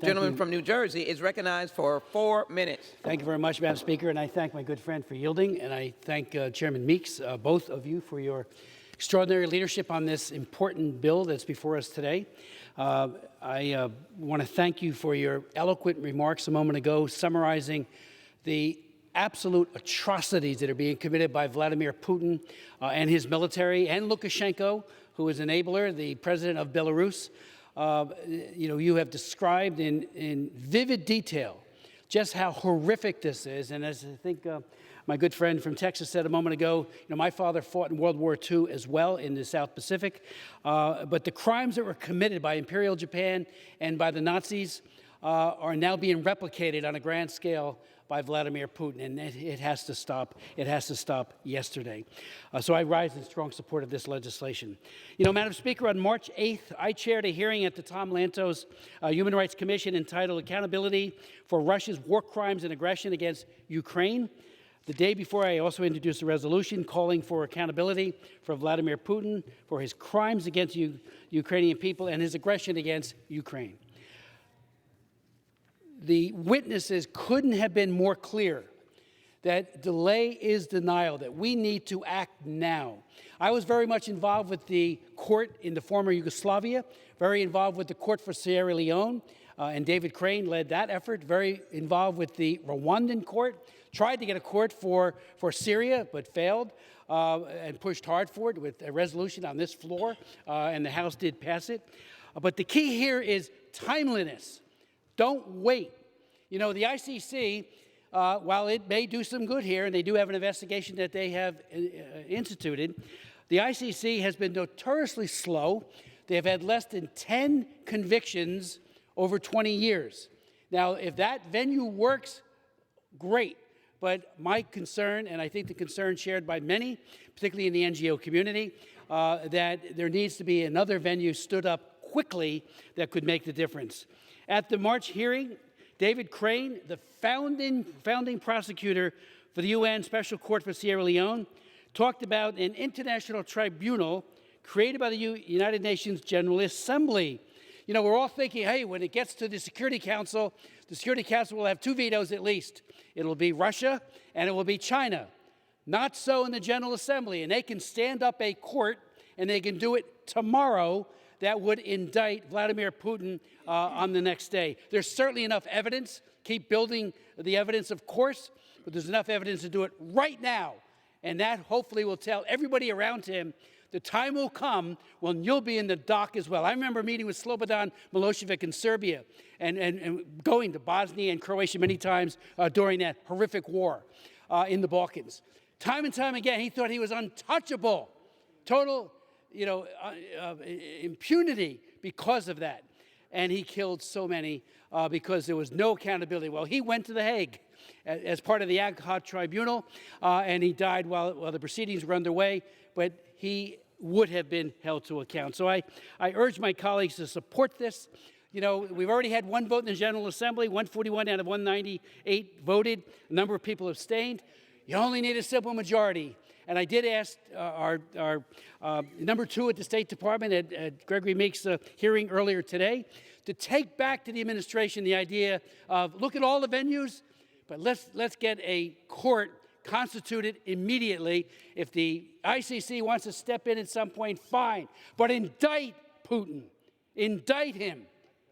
Gentleman from New Jersey is recognized for 4 minutes. Thank you very much, Madam Speaker, and I thank my good friend for yielding, and I thank Chairman Meeks, both of you, for your extraordinary leadership on this important bill that's before us today. I want to thank you for your eloquent remarks a moment ago, summarizing the absolute atrocities that are being committed by Vladimir Putin and his military, and Lukashenko, who is enabler, the president of Belarus. You have described in vivid detail just how horrific this is. And as I think my good friend from Texas said a moment ago, my father fought in World War II as well in the South Pacific. But the crimes that were committed by Imperial Japan and by the Nazis are now being replicated on a grand scale by Vladimir Putin, and it has to stop. It has to stop yesterday. So I rise in strong support of this legislation. Madam Speaker, on March 8th, I chaired a hearing at the Tom Lantos Human Rights Commission entitled Accountability for Russia's War Crimes and Aggression Against Ukraine. The day before, I also introduced a resolution calling for accountability for Vladimir Putin for his crimes against Ukrainian people and his aggression against Ukraine. The witnesses couldn't have been more clear that delay is denial, that we need to act now. I was very much involved with the court in the former Yugoslavia, very involved with the court for Sierra Leone, and David Crane led that effort, very involved with the Rwandan court, tried to get a court for Syria, but failed, and pushed hard for it with a resolution on this floor, and the House did pass it. But the key here is timeliness. Don't wait. The ICC, while it may do some good here, and they do have an investigation that they have instituted, the ICC has been notoriously slow. They have had less than 10 convictions over 20 years. Now, if that venue works, great. But my concern, and I think the concern shared by many, particularly in the NGO community, that there needs to be another venue stood up quickly that could make the difference. At the March hearing, David Crane, the founding prosecutor for the UN Special Court for Sierra Leone, talked about an international tribunal created by the United Nations General Assembly. We're all thinking, hey, when it gets to the Security Council will have 2 vetoes at least. It'll be Russia and it will be China. Not so in the General Assembly, and they can stand up a court and they can do it tomorrow that would indict Vladimir Putin on the next day. There's certainly enough evidence. Keep building the evidence, of course, but there's enough evidence to do it right now. And that hopefully will tell everybody around him the time will come when you'll be in the dock as well. I remember meeting with Slobodan Milosevic in Serbia and going to Bosnia and Croatia many times during that horrific war in the Balkans. Time and time again, he thought he was untouchable. Total impunity because of that. And he killed so many because there was no accountability. Well, he went to The Hague as part of the ad hoc tribunal, and he died while the proceedings were underway, but he would have been held to account. So I urge my colleagues to support this. We've already had 1 vote in the General Assembly, 141 out of 198 voted. A number of people abstained. You only need a simple majority. And I did ask our number 2 at the State Department, at Gregory Meeks' hearing earlier today, to take back to the administration the idea of look at all the venues, but let's get a court constituted immediately. If the ICC wants to step in at some point, fine. But indict Putin. Indict him.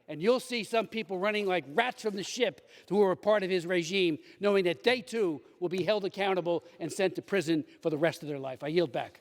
And you'll see some people running like rats from the ship who are a part of his regime, knowing that they too will be held accountable and sent to prison for the rest of their life. I yield back.